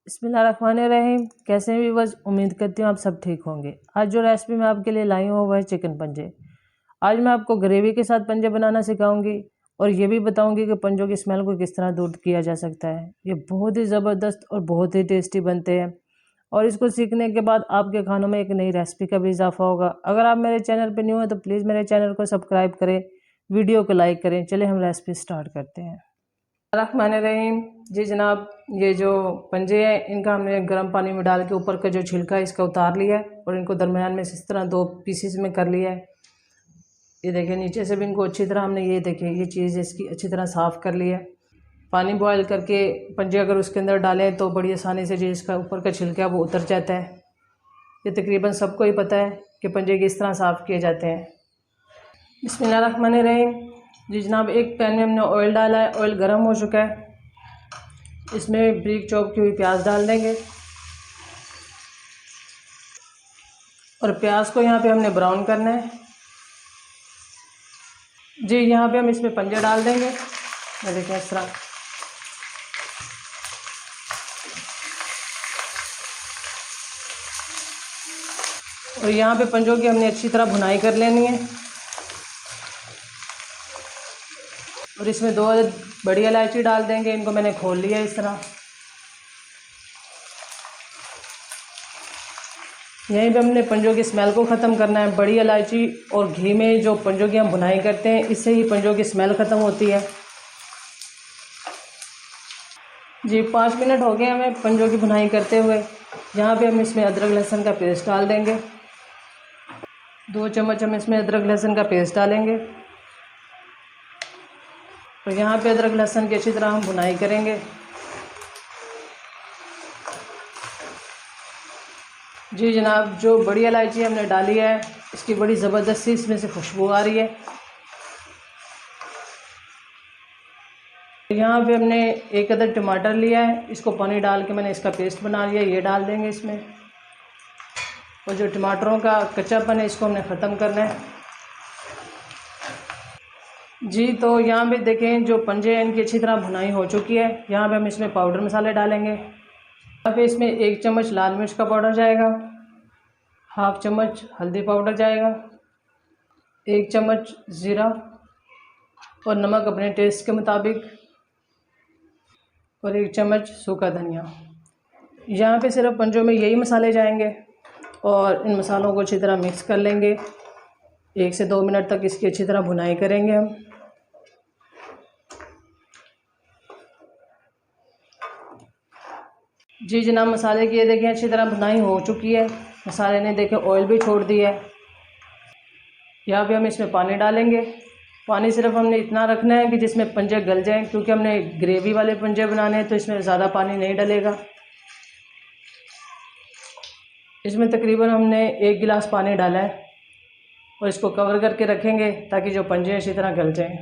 बिस्मिल्लाहिर्रहमानिर्रहीम। कैसे भी बस उम्मीद करती हूँ आप सब ठीक होंगे। आज जो रेसिपी मैं आपके लिए लाई हूँ वो है चिकन पंजे। आज मैं आपको ग्रेवी के साथ पंजे बनाना सिखाऊंगी और ये भी बताऊंगी कि पंजों की स्मेल को किस तरह दूर किया जा सकता है। ये बहुत ही ज़बरदस्त और बहुत ही टेस्टी बनते हैं और इसको सीखने के बाद आपके खानों में एक नई रेसिपी का भी इजाफा होगा। अगर आप मेरे चैनल पर न्यू हैं तो प्लीज़ मेरे चैनल को सब्सक्राइब करें, वीडियो को लाइक करें। चलिए हम रेसिपी स्टार्ट करते हैं। रहमान जी जनाब, ये जो पंजे हैं इनका हमने गर्म पानी में डाल के ऊपर का जो छिलका है इसका उतार लिया है और इनको दरमियान में इस तरह 2 पीसेस में कर लिया है। ये देखिए नीचे से भी इनको अच्छी तरह हमने ये देखिए ये चीज़ इसकी अच्छी तरह साफ़ कर लिया है। पानी बॉयल करके पंजे अगर उसके अंदर डालें तो बड़ी आसानी से जो इसका ऊपर का छिलका है वो उतर जाता है। ये तकरीबन सबको ही पता है कि पंजे किस तरह साफ़ किए जाते हैं। बिस्मिल्लाहिर्रहमानिर्रहीम। जी जनाब, एक पैन में हमने ऑयल डाला है, ऑयल गर्म हो चुका है। इसमें ब्रीक चॉप की हुई प्याज डाल देंगे और प्याज को यहाँ पे हमने ब्राउन करना है। जी यहाँ पे हम इसमें पंजे डाल देंगे। ये देखिए इस तरह। और यहाँ पे पंजों की हमने अच्छी तरह भुनाई कर लेनी है और इसमें 2 बड़ी इलायची डाल देंगे। इनको मैंने खोल लिया इस तरह। यहीं पे हमने पंजों की स्मेल को ख़त्म करना है। बड़ी इलायची और घी में जो पंजों की हम भुनाई करते हैं इससे ही पंजों की स्मेल ख़त्म होती है। जी 5 मिनट हो गए हमें पंजों की भुनाई करते हुए। यहाँ पे हम इसमें अदरक लहसुन का पेस्ट डाल देंगे। 2 चम्मच हम इसमें अदरक लहसुन का पेस्ट डालेंगे और यहाँ पे अदरक लहसुन की अच्छी तरह हम भुनाई करेंगे। जी जनाब, जो बड़ी इलायची हमने डाली है इसकी बड़ी ज़बरदस्त सी इसमें से खुशबू आ रही है। यहाँ पे हमने 1 अदद टमाटर लिया है, इसको पानी डाल के मैंने इसका पेस्ट बना लिया। ये डाल देंगे इसमें और जो टमाटरों का कच्चापन है इसको हमने ख़त्म करना है। जी तो यहाँ पे देखें जो पंजे हैं इनकी अच्छी तरह भुनाई हो चुकी है। यहाँ पे हम इसमें पाउडर मसाले डालेंगे। यहाँ पे इसमें 1 चम्मच लाल मिर्च का पाउडर जाएगा, हाफ चम्मच हल्दी पाउडर जाएगा, 1 चम्मच ज़ीरा और नमक अपने टेस्ट के मुताबिक और 1 चम्मच सूखा धनिया। यहाँ पे सिर्फ पंजों में यही मसाले जाएंगे और इन मसालों को अच्छी तरह मिक्स कर लेंगे। 1 से 2 मिनट तक इसकी अच्छी तरह भुनाई करेंगे हम। जी जनाब, मसाले की ये देखें अच्छी तरह भुनाई हो चुकी है। मसाले ने देखें ऑयल भी छोड़ दिया है। यहाँ पे हम इसमें पानी डालेंगे। पानी सिर्फ हमने इतना रखना है कि जिसमें पंजे गल जाएं, क्योंकि हमने ग्रेवी वाले पंजे बनाने हैं तो इसमें ज़्यादा पानी नहीं डलेगा। इसमें तकरीबन हमने 1 गिलास पानी डाला है और इसको कवर करके रखेंगे ताकि जो पंजे अच्छी तरह गल जाएं।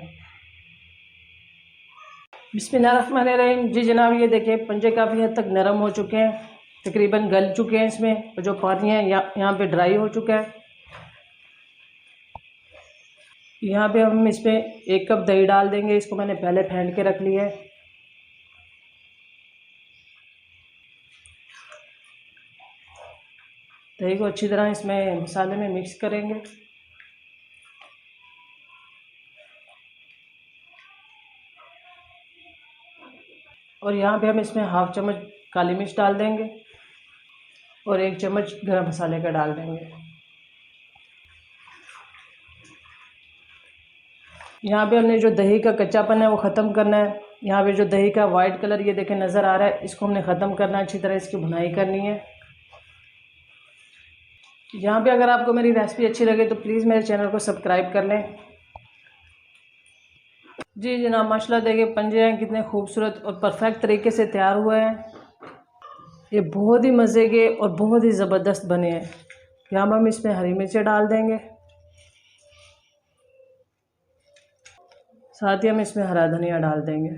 बिस्मिल्लाहिर्रहमानिर्रहीम। जी जनाब, ये देखिए पंजे काफ़ी हद तक नरम हो चुके हैं, तकरीबन गल चुके हैं इसमें और जो पानी है यहाँ पे ड्राई हो चुका है। यहाँ पे हम इसमें 1 कप दही डाल देंगे। इसको मैंने पहले फेंट के रख लिया है। दही को अच्छी तरह इसमें मसाले में मिक्स करेंगे। और यहाँ पे हम इसमें हाफ चम्मच काली मिर्च डाल देंगे और 1 चम्मच गरम मसाले का डाल देंगे। यहाँ पे हमने जो दही का कच्चापन है वो ख़त्म करना है। यहाँ पे जो दही का वाइट कलर ये देखें नज़र आ रहा है, इसको हमने ख़त्म करना है। अच्छी तरह इसकी भुनाई करनी है। यहाँ पे अगर आपको मेरी रेसिपी अच्छी लगे तो प्लीज़ मेरे चैनल को सब्सक्राइब कर लें। जी जनाब, माशाल्लाह देखिए पंजे हैं कितने खूबसूरत और परफेक्ट तरीके से तैयार हुए हैं। ये बहुत ही मज़े के और बहुत ही ज़बरदस्त बने हैं। यहाँ पर हम इसमें हरी मिर्चें डाल देंगे, साथ ही हम इसमें हरा धनिया डाल देंगे।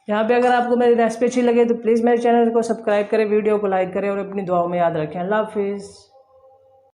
यहाँ पे अगर आपको मेरी रेसिपी अच्छी लगे तो प्लीज़ मेरे चैनल को सब्सक्राइब करें, वीडियो को लाइक करें और अपनी दुआओं में याद रखें। अल्लाह हाफिज़।